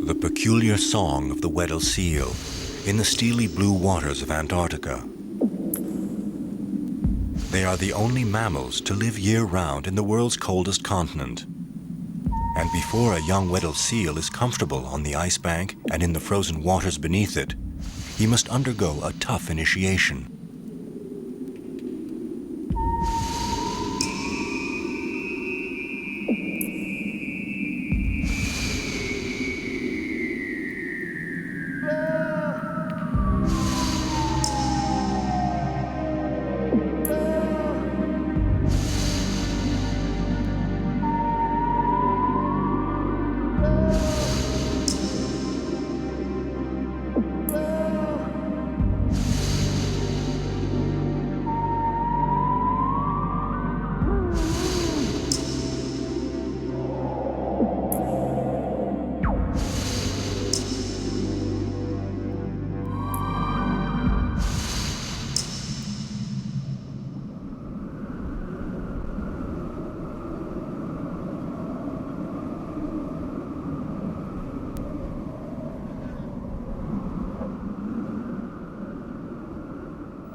The peculiar song of the Weddell seal in the steely blue waters of Antarctica. They are the only mammals to live year-round in the world's coldest continent. And before a young Weddell seal is comfortable on the ice bank and in the frozen waters beneath it, he must undergo a tough initiation.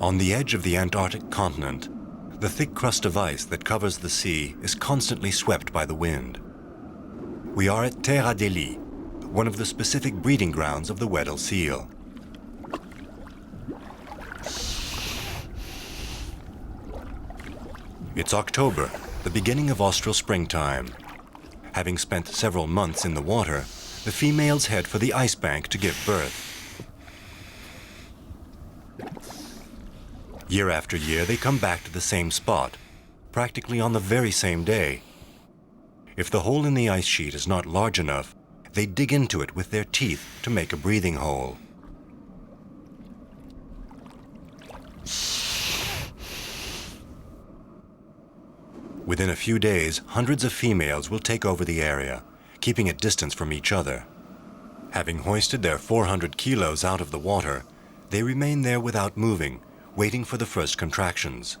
On the edge of the Antarctic continent, the thick crust of ice that covers the sea is constantly swept by the wind. We are at Terre d'Eli, one of the specific breeding grounds of the Weddell seal. It's October, the beginning of austral springtime. Having spent several months in the water, the females head for the ice bank to give birth. Year after year, they come back to the same spot, practically on the very same day. If the hole in the ice sheet is not large enough, they dig into it with their teeth to make a breathing hole. Within a few days, hundreds of females will take over the area, keeping at distance from each other. Having hoisted their 400 kilos out of the water, they remain there without moving, waiting for the first contractions.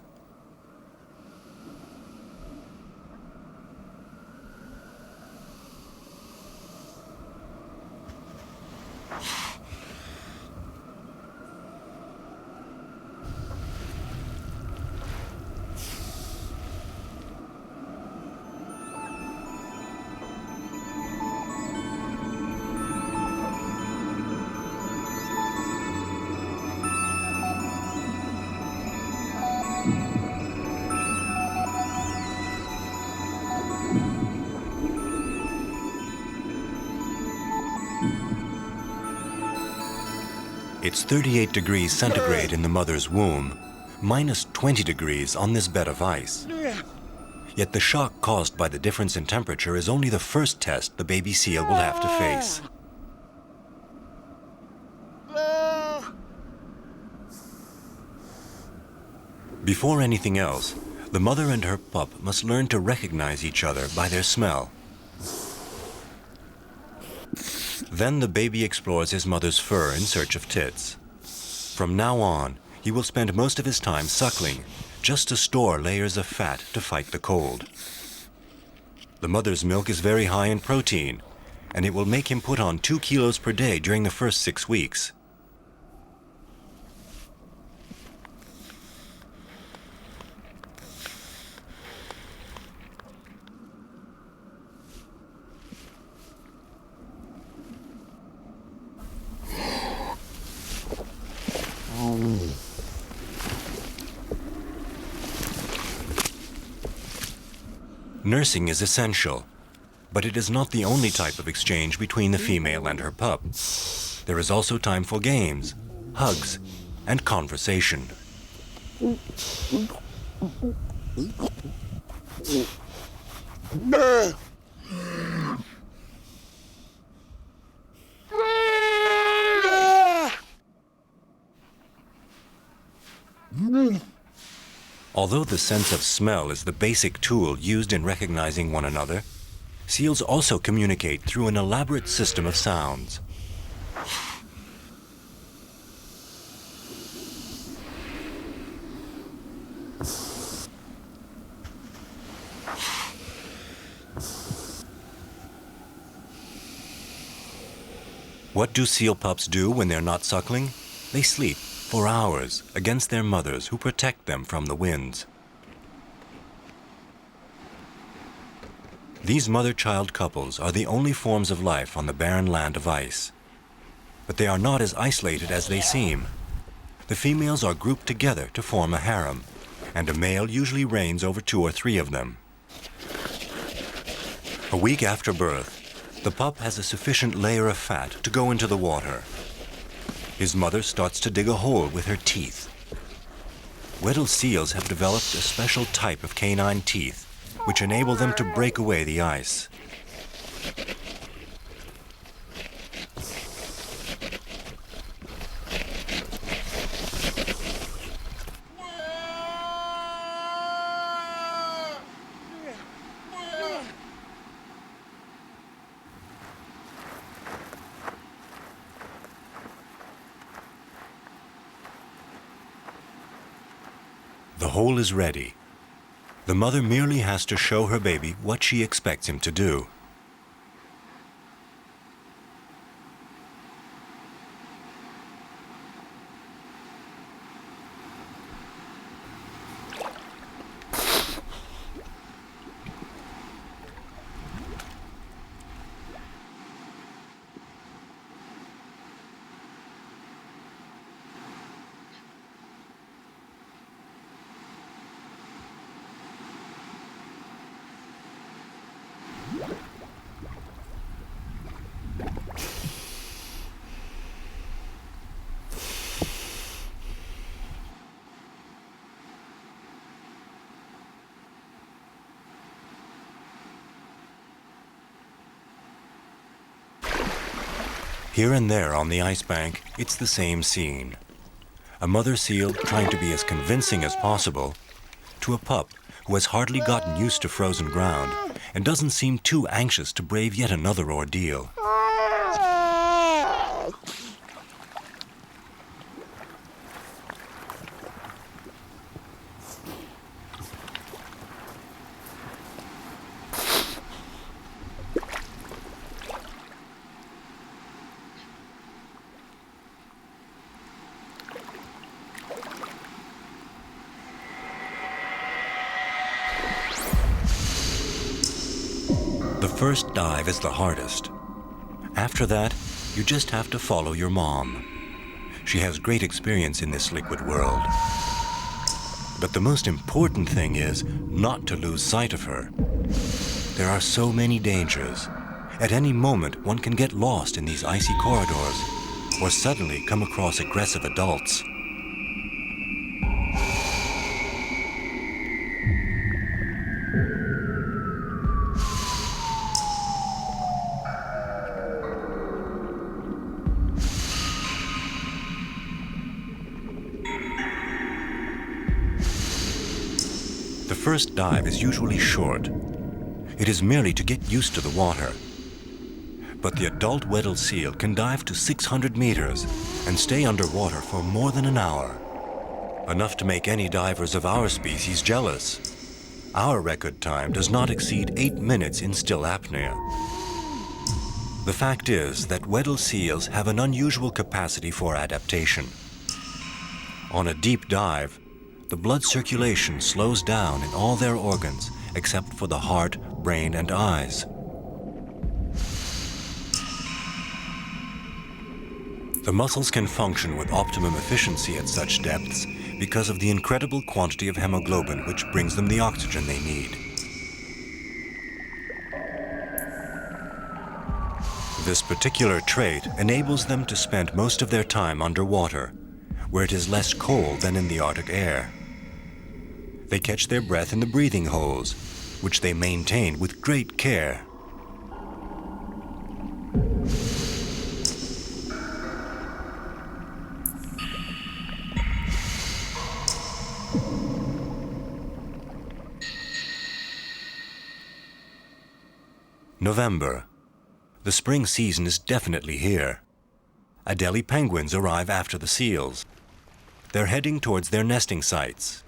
It's 38 degrees centigrade in the mother's womb, minus 20 degrees on this bed of ice. Yet the shock caused by the difference in temperature is only the first test the baby seal will have to face. Before anything else, the mother and her pup must learn to recognize each other by their smell. Then the baby explores his mother's fur in search of tits. From now on, he will spend most of his time suckling, just to store layers of fat to fight the cold. The mother's milk is very high in protein, and it will make him put on 2 kilos per day during the first 6 weeks. Nursing is essential, but it is not the only type of exchange between the female and her pup. There is also time for games, hugs, and conversation. Although the sense of smell is the basic tool used in recognizing one another, seals also communicate through an elaborate system of sounds. What do seal pups do when they're not suckling? They sleep for hours against their mothers who protect them from the winds. These mother-child couples are the only forms of life on the barren land of ice. But they are not as isolated as they seem. The females are grouped together to form a harem, and a male usually reigns over 2 or 3 of them. A week after birth, the pup has a sufficient layer of fat to go into the water. His mother starts to dig a hole with her teeth. Weddell seals have developed a special type of canine teeth, which enable them to break away the ice. The hole is ready. The mother merely has to show her baby what she expects him to do. Here and there on the ice bank, it's the same scene. A mother seal trying to be as convincing as possible to a pup who has hardly gotten used to frozen ground and doesn't seem too anxious to brave yet another ordeal. The first dive is the hardest. After that, you just have to follow your mom. She has great experience in this liquid world. But the most important thing is not to lose sight of her. There are so many dangers. At any moment, one can get lost in these icy corridors or suddenly come across aggressive adults. The first dive is usually short. It is merely to get used to the water. But the adult Weddell seal can dive to 600 meters and stay underwater for more than an hour. Enough to make any divers of our species jealous. Our record time does not exceed 8 minutes in still apnea. The fact is that Weddell seals have an unusual capacity for adaptation. On a deep dive, the blood circulation slows down in all their organs except for the heart, brain, and eyes. The muscles can function with optimum efficiency at such depths because of the incredible quantity of hemoglobin which brings them the oxygen they need. This particular trait enables them to spend most of their time underwater, where it is less cold than in the Arctic air. They catch their breath in the breathing holes, which they maintain with great care. November. The spring season is definitely here. Adelie penguins arrive after the seals. They're heading towards their nesting sites.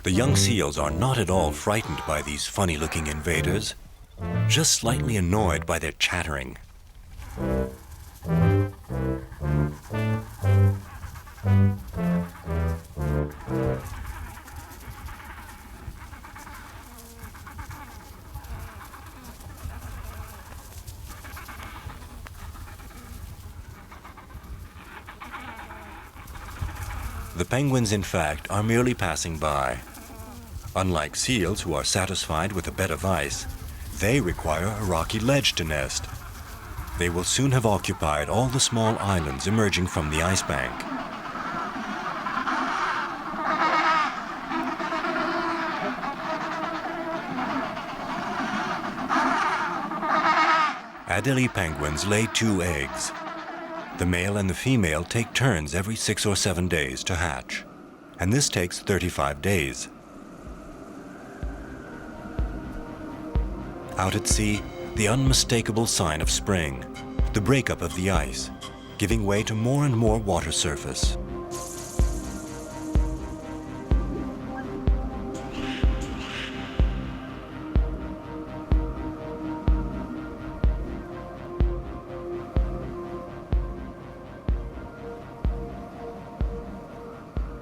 The young seals are not at all frightened by these funny-looking invaders, just slightly annoyed by their chattering. The penguins, in fact, are merely passing by. Unlike seals, who are satisfied with a bed of ice, they require a rocky ledge to nest. They will soon have occupied all the small islands emerging from the ice bank. Adelie penguins lay 2 eggs. The male and the female take turns every 6 or 7 days to hatch, and this takes 35 days. Out at sea, the unmistakable sign of spring, the breakup of the ice, giving way to more and more water surface.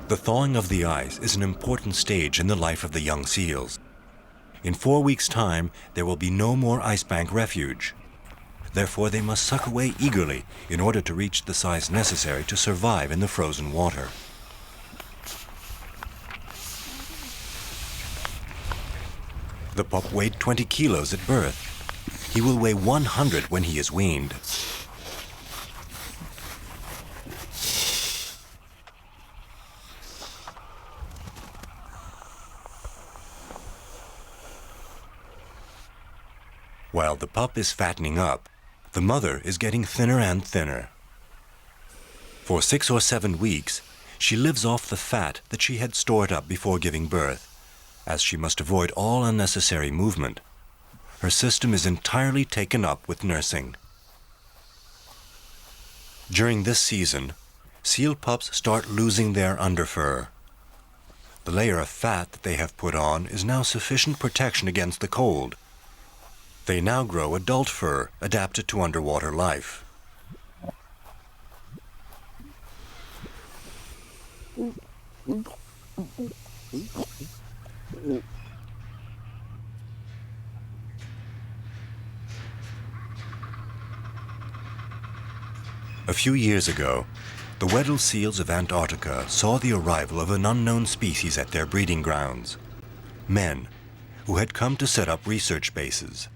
The thawing of the ice is an important stage in the life of the young seals. In 4 weeks' time, there will be no more ice bank refuge. Therefore, they must suck away eagerly in order to reach the size necessary to survive in the frozen water. The pup weighed 20 kilos at birth. He will weigh 100 when he is weaned. While the pup is fattening up, the mother is getting thinner and thinner. For 6 or 7 weeks, she lives off the fat that she had stored up before giving birth, as she must avoid all unnecessary movement. Her system is entirely taken up with nursing. During this season, seal pups start losing their underfur. The layer of fat that they have put on is now sufficient protection against the cold. They now grow adult fur adapted to underwater life. A few years ago, the Weddell seals of Antarctica saw the arrival of an unknown species at their breeding grounds, men who had come to set up research bases.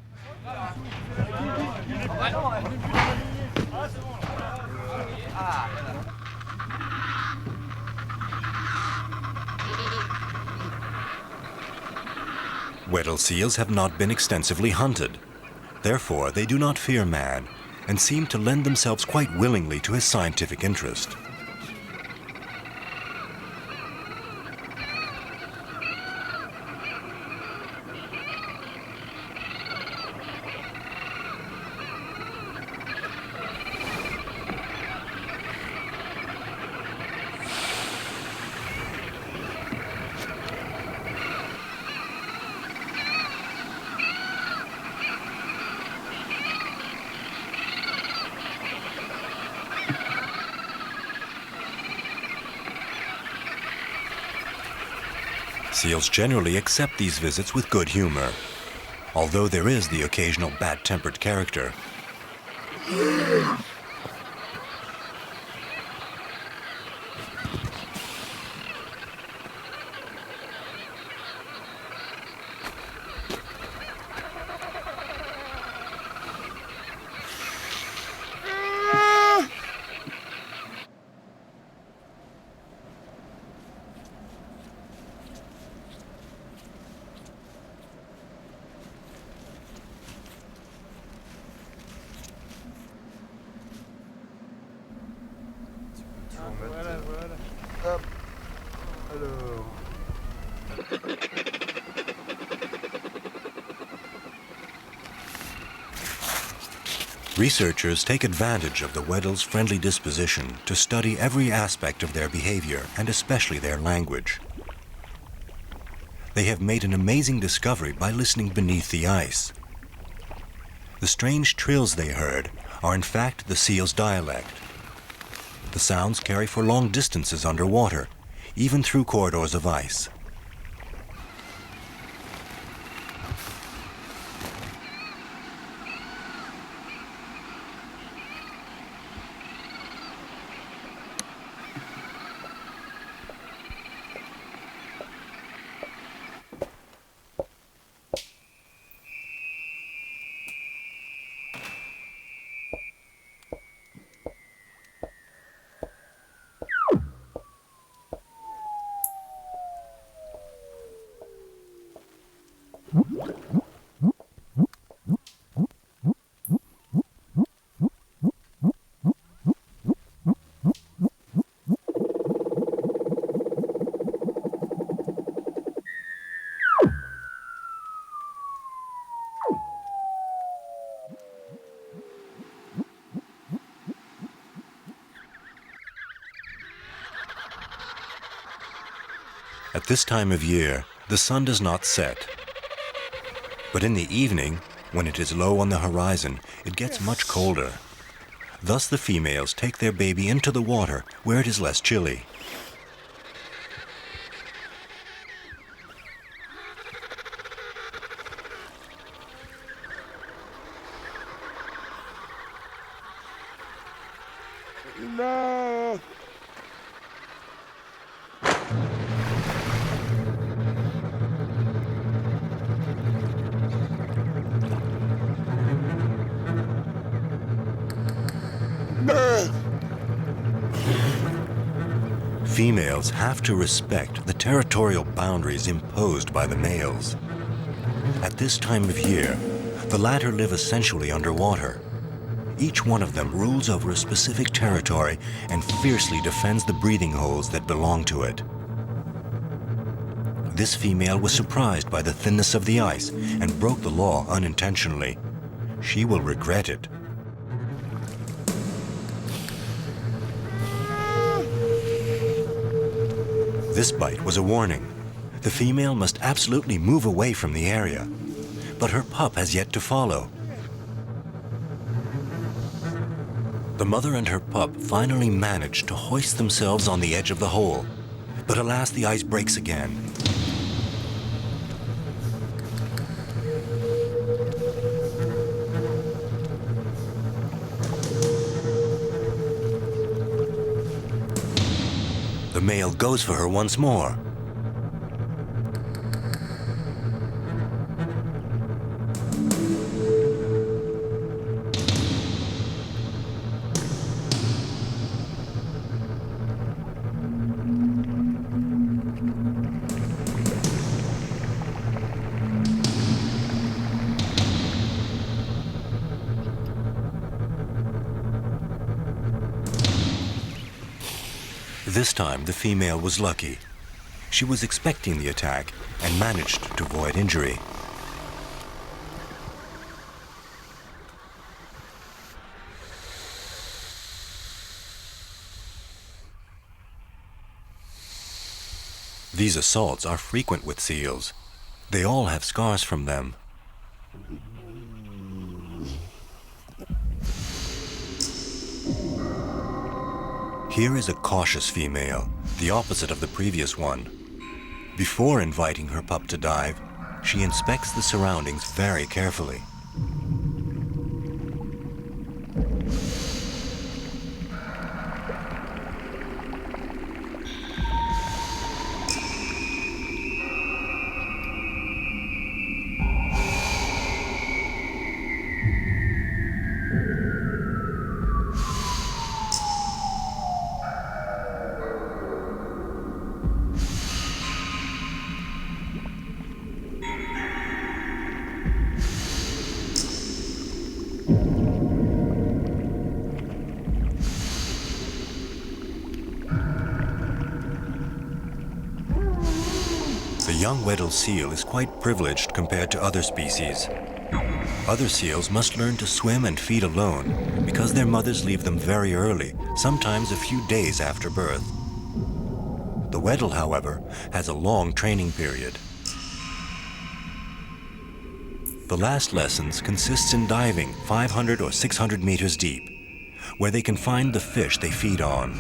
Weddell seals have not been extensively hunted. Therefore, they do not fear man and seem to lend themselves quite willingly to his scientific interest. Seals generally accept these visits with good humor, although there is the occasional bad-tempered character. Researchers take advantage of the Weddell's friendly disposition to study every aspect of their behavior and especially their language. They have made an amazing discovery by listening beneath the ice. The strange trills they heard are in fact the seal's dialect. The sounds carry for long distances underwater, even through corridors of ice. At this time of year, the sun does not set. But in the evening, when it is low on the horizon, it gets much colder. Thus the females take their baby into the water where it is less chilly. No! Females have to respect the territorial boundaries imposed by the males. At this time of year, the latter live essentially underwater. Each one of them rules over a specific territory and fiercely defends the breathing holes that belong to it. This female was surprised by the thinness of the ice and broke the law unintentionally. She will regret it. This bite was a warning. The female must absolutely move away from the area, but her pup has yet to follow. The mother and her pup finally manage to hoist themselves on the edge of the hole, but alas, the ice breaks again. The male goes for her once more. This time, the female was lucky. She was expecting the attack and managed to avoid injury. These assaults are frequent with seals. They all have scars from them. Here is a cautious female, the opposite of the previous one. Before inviting her pup to dive, she inspects the surroundings very carefully. The young Weddell seal is quite privileged compared to other species. Other seals must learn to swim and feed alone because their mothers leave them very early, sometimes a few days after birth. The Weddell, however, has a long training period. The last lessons consists in diving 500 or 600 meters deep, where they can find the fish they feed on.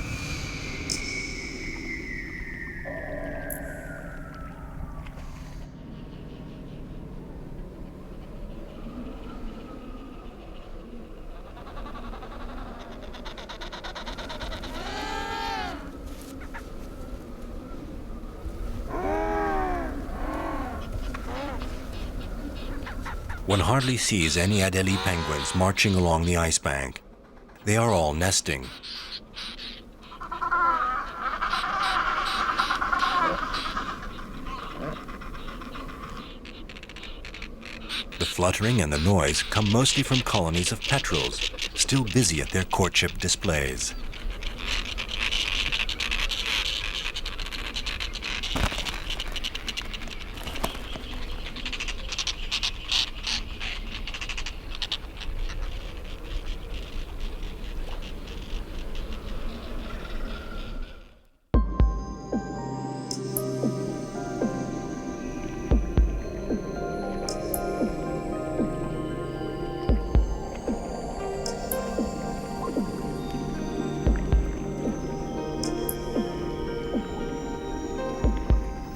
One hardly sees any Adelie penguins marching along the ice bank. They are all nesting. The fluttering and the noise come mostly from colonies of petrels, still busy at their courtship displays.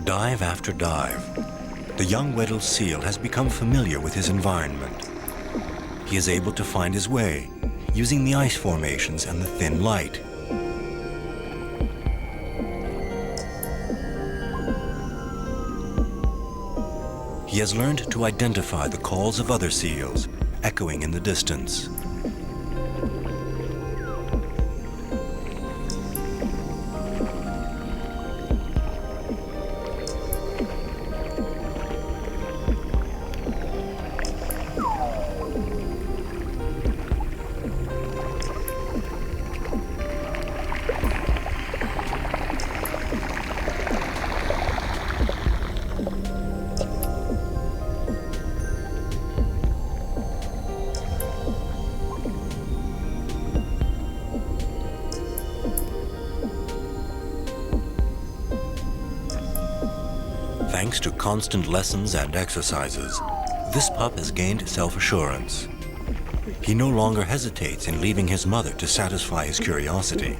Dive after dive, the young Weddell seal has become familiar with his environment. He is able to find his way, using the ice formations and the thin light. He has learned to identify the calls of other seals, echoing in the distance. Thanks to constant lessons and exercises, this pup has gained self-assurance. He no longer hesitates in leaving his mother to satisfy his curiosity.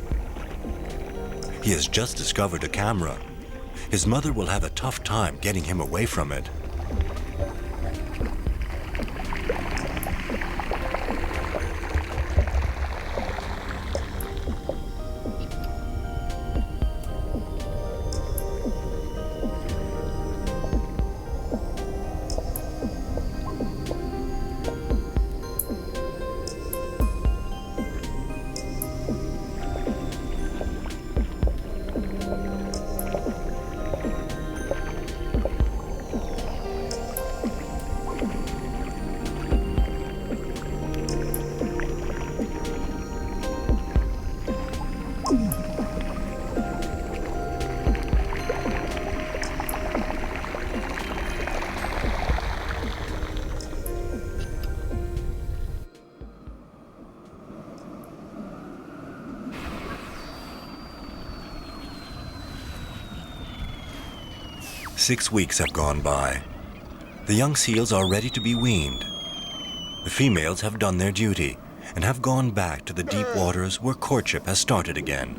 He has just discovered a camera. His mother will have a tough time getting him away from it. Six weeks have gone by. The young seals are ready to be weaned. The females have done their duty and have gone back to the deep waters where courtship has started again.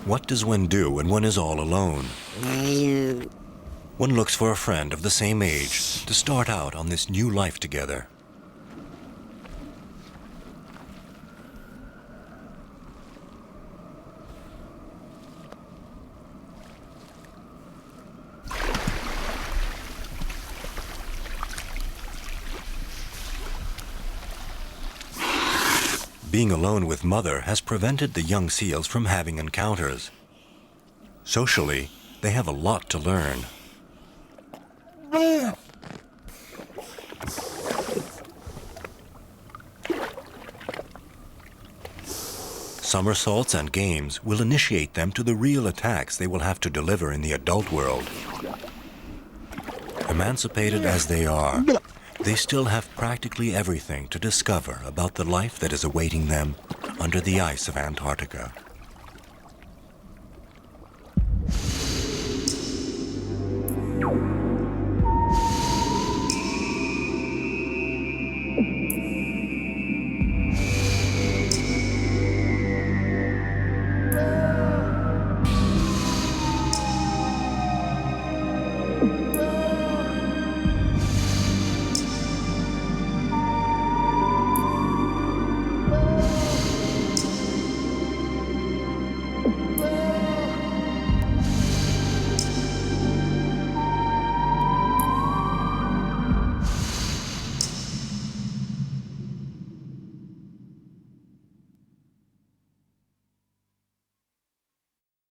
What does one do when one is all alone? One looks for a friend of the same age to start out on this new life together. Being alone with mother has prevented the young seals from having encounters. Socially, they have a lot to learn. Somersaults and games will initiate them to the real attacks they will have to deliver in the adult world. Emancipated as they are, they still have practically everything to discover about the life that is awaiting them under the ice of Antarctica.